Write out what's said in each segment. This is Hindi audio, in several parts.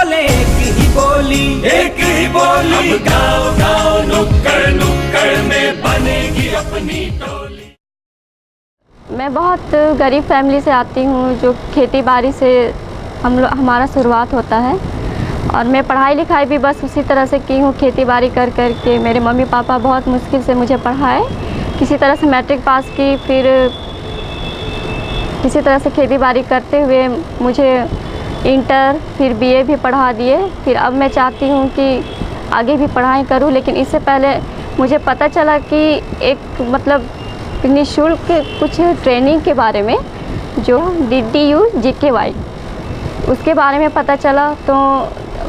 बोले एक ही बोली अब गाँव गाँव नुक्कड़ नुक्कड़ में बनेगी अपनी टोली। मैं बहुत गरीब फैमिली से आती हूँ, जो खेती बाड़ी से हमारा शुरुआत होता है। और मैं पढ़ाई लिखाई भी बस उसी तरह से की हूँ, खेती बाड़ी कर कर के। मेरे मम्मी पापा बहुत मुश्किल से मुझे पढ़ाए, किसी तरह से मैट्रिक पास की, फिर किसी तरह से खेती बाड़ी करते हुए मुझे इंटर फिर बीए भी पढ़ा दिए। फिर अब मैं चाहती हूँ कि आगे भी पढ़ाई करूँ, लेकिन इससे पहले मुझे पता चला कि एक मतलब निःशुल्क कुछ ट्रेनिंग के बारे में, जो DDU GKY, उसके बारे में पता चला। तो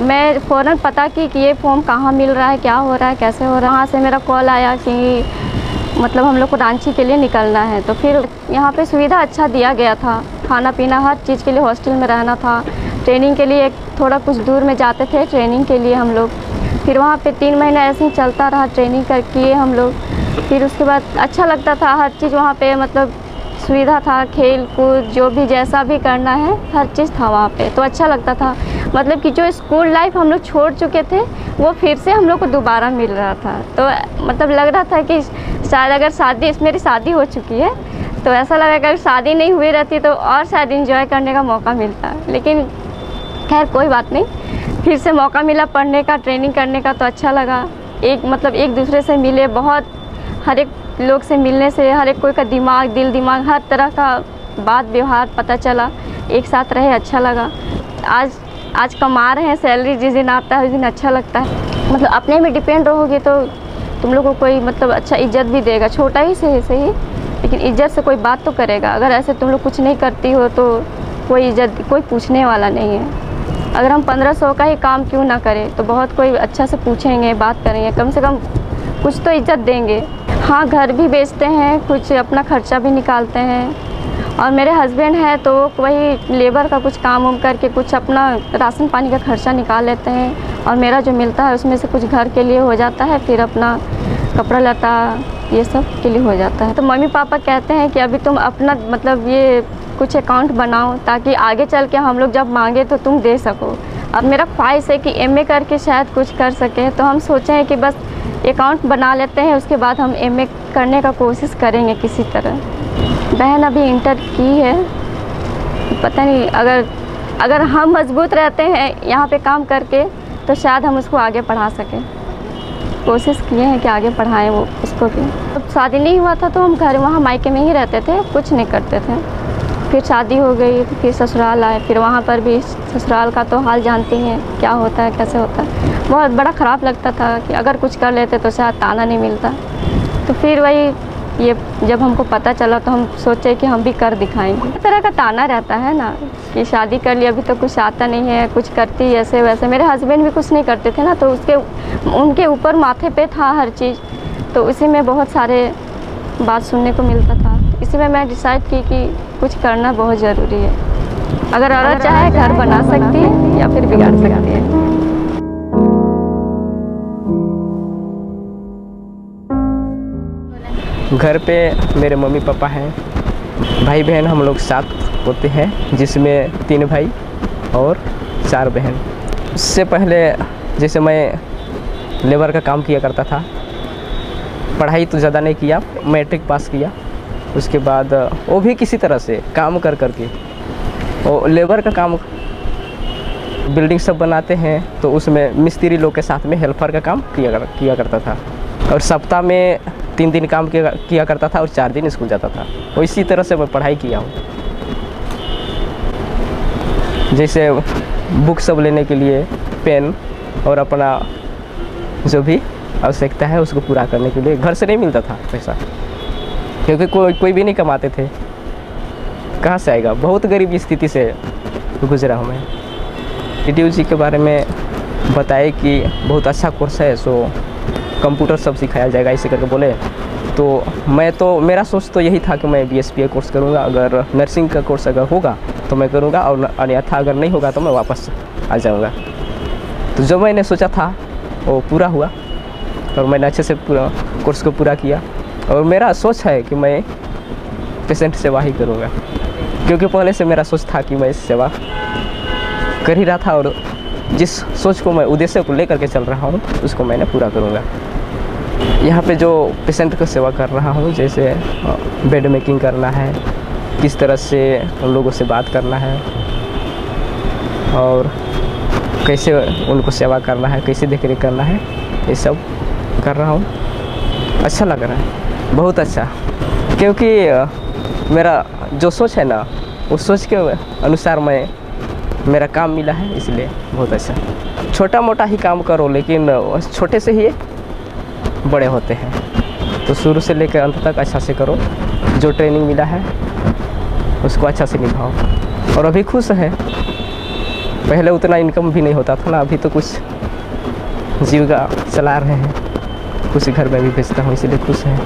मैं फ़ौरन पता की कि ये फॉर्म कहाँ मिल रहा है, क्या हो रहा है, कैसे हो रहा है। वहाँ से मेरा कॉल आया कि मतलब हम लोग को रांची के लिए निकलना है। तो फिर यहाँ पे सुविधा अच्छा दिया गया था, खाना पीना हर चीज़ के लिए, हॉस्टल में रहना था। ट्रेनिंग के लिए थोड़ा कुछ दूर में जाते थे ट्रेनिंग के लिए हम लोग। फिर वहाँ पे 3 महीने ऐसे ही चलता रहा, ट्रेनिंग कर किए हम लोग। फिर उसके बाद अच्छा लगता था, हर चीज़ वहाँ पे मतलब सुविधा था, खेल कूद जो भी जैसा भी करना है हर चीज़ था वहाँ पे, तो अच्छा लगता था। मतलब कि जो स्कूल लाइफ हम लोग छोड़ चुके थे वो फिर से हम लोग को दोबारा मिल रहा था। तो मतलब लग रहा था कि शायद अगर मेरी शादी हो चुकी है तो ऐसा लगा कि अगर शादी नहीं हुई रहती तो और शायद इंजॉय करने का मौका मिलता। लेकिन खैर कोई बात नहीं, फिर से मौका मिला पढ़ने का, ट्रेनिंग करने का, तो अच्छा लगा। एक दूसरे से मिले, बहुत हर एक लोग से मिलने से हर एक कोई का दिल दिमाग हर तरह का बात व्यवहार पता चला, एक साथ रहे, अच्छा लगा। आज कमा रहे हैं, सैलरी जिस दिन आता है उस दिन अच्छा लगता है। मतलब अपने में डिपेंड रहोगे तो तुम लोग को कोई मतलब अच्छा इज्जत भी देगा, छोटा ही से सही, लेकिन इज्जत से कोई बात तो करेगा। अगर ऐसे तुम लोग कुछ नहीं करती हो तो कोई इज्जत, कोई पूछने वाला नहीं है। अगर हम 1500 का ही काम क्यों ना करें तो बहुत कोई अच्छा से पूछेंगे, बात करेंगे, कम से कम कुछ तो इज्जत देंगे। हाँ, घर भी बेचते हैं, कुछ अपना खर्चा भी निकालते हैं। और मेरे हस्बैंड है तो वही लेबर का कुछ काम उम करके कुछ अपना राशन पानी का खर्चा निकाल लेते हैं, और मेरा जो मिलता है उसमें से कुछ घर के लिए हो जाता है, फिर अपना कपड़ा लता ये सब के लिए हो जाता है। तो मम्मी पापा कहते हैं कि अभी तुम अपना मतलब ये कुछ अकाउंट बनाओ ताकि आगे चल के हम लोग जब मांगे तो तुम दे सको। अब मेरा ख्वाहिश है कि MA करके शायद कुछ कर सकें, तो हम सोचे हैं कि बस अकाउंट बना लेते हैं, उसके बाद हम MA करने का कोशिश करेंगे किसी तरह। बहन अभी इंटर की है, पता नहीं अगर हम मजबूत रहते हैं यहाँ पे काम करके तो शायद हम उसको आगे पढ़ा सकें। कोशिश किए हैं कि आगे पढ़ाएं वो उसको भी। जब शादी नहीं हुआ था तो हम घर वहाँ मायके में ही रहते थे, कुछ नहीं करते थे। फिर शादी हो गई, फिर ससुराल आए, फिर वहाँ पर भी ससुराल का तो हाल जानती हैं क्या होता है, कैसे होता है। बहुत बड़ा ख़राब लगता था कि अगर कुछ कर लेते तो शायद ताना नहीं मिलता। तो फिर वही ये जब हमको पता चला तो हम सोचे कि हम भी कर दिखाएंगे। इस तरह का ताना रहता है ना कि शादी कर लिया, अभी तो कुछ आता नहीं है, कुछ करती ऐसे वैसे। मेरे हस्बैंड भी कुछ नहीं करते थे ना, तो उनके ऊपर माथे पे था हर चीज़, तो उसी में बहुत सारे बात सुनने को मिलता था। इसी में मैं डिसाइड की कि कुछ करना बहुत ज़रूरी है। अगर औरत चाहे घर बना सकती है या फिर बिगाड़ सकती है। घर पे मेरे मम्मी पापा हैं, भाई बहन हम लोग 7 होते हैं, जिसमें 3 भाई और 4 बहन। उससे पहले जैसे मैं लेबर का काम किया करता था, पढ़ाई तो ज़्यादा नहीं किया, मैट्रिक पास किया। उसके बाद वो भी किसी तरह से काम कर करके, वो लेबर का काम बिल्डिंग सब बनाते हैं तो उसमें मिस्त्री लोग के साथ में हेल्पर का काम किया करता था। और सप्ताह में 3 दिन काम किया करता था और 4 दिन स्कूल जाता था। और इसी तरह से मैं पढ़ाई किया हूँ। जैसे बुक सब लेने के लिए पेन और अपना जो भी आवश्यकता है उसको पूरा करने के लिए घर से नहीं मिलता था पैसा, क्योंकि कोई भी नहीं कमाते थे, कहाँ से आएगा। बहुत गरीब स्थिति से गुजरा हूँ मैं। DDU जी के बारे में बताए कि बहुत अच्छा कोर्स है, सो कंप्यूटर सब सिखाया जाएगा इसे करके बोले। तो मेरा सोच तो यही था कि मैं BSPA कोर्स करूँगा, अगर नर्सिंग का कोर्स अगर होगा तो मैं करूँगा, और अन्यथा अगर नहीं होगा तो मैं वापस आ जाऊँगा। तो जो मैंने सोचा था वो पूरा हुआ और मैंने अच्छे से पूरा कोर्स को पूरा किया। और मेरा सोच है कि मैं पेशेंट सेवा ही करूँगा, क्योंकि पहले से मेरा सोच था कि मैं सेवा कर ही रहा था और जिस सोच को मैं उद्देश्य को लेकर के चल रहा हूँ उसको मैंने पूरा करूँगा। यहाँ पे जो पेशेंट को सेवा कर रहा हूँ, जैसे बेड मेकिंग करना है, किस तरह से उन लोगों से बात करना है और कैसे उनको सेवा करना है, कैसे देख रेख करना है, ये सब कर रहा हूँ। अच्छा लग रहा है, बहुत अच्छा, क्योंकि मेरा जो सोच है ना उस सोच के अनुसार मेरा काम मिला है, इसलिए बहुत अच्छा। छोटा मोटा ही काम करो लेकिन छोटे से ही बड़े होते हैं, तो शुरू से लेकर अंत तक अच्छा से करो। जो ट्रेनिंग मिला है उसको अच्छा से निभाओ। और अभी खुश है, पहले उतना इनकम भी नहीं होता था ना, अभी तो कुछ जीविका चला रहे हैं, कुछ घर में भी भेजता हूँ, इसलिए खुश है।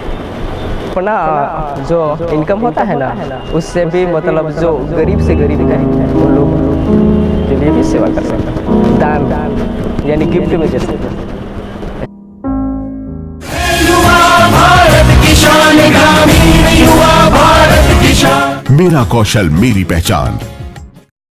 अपना जो इनकम होता है ना उससे भी मतलब जो गरीब से गरीब है उन लोग के लिए भी सेवा कर सकता है, दान यानी गिफ्ट में दे सकता है। युवा भारत की शान, ग्रामीण युवा भारत की शान। मेरा कौशल मेरी पहचान।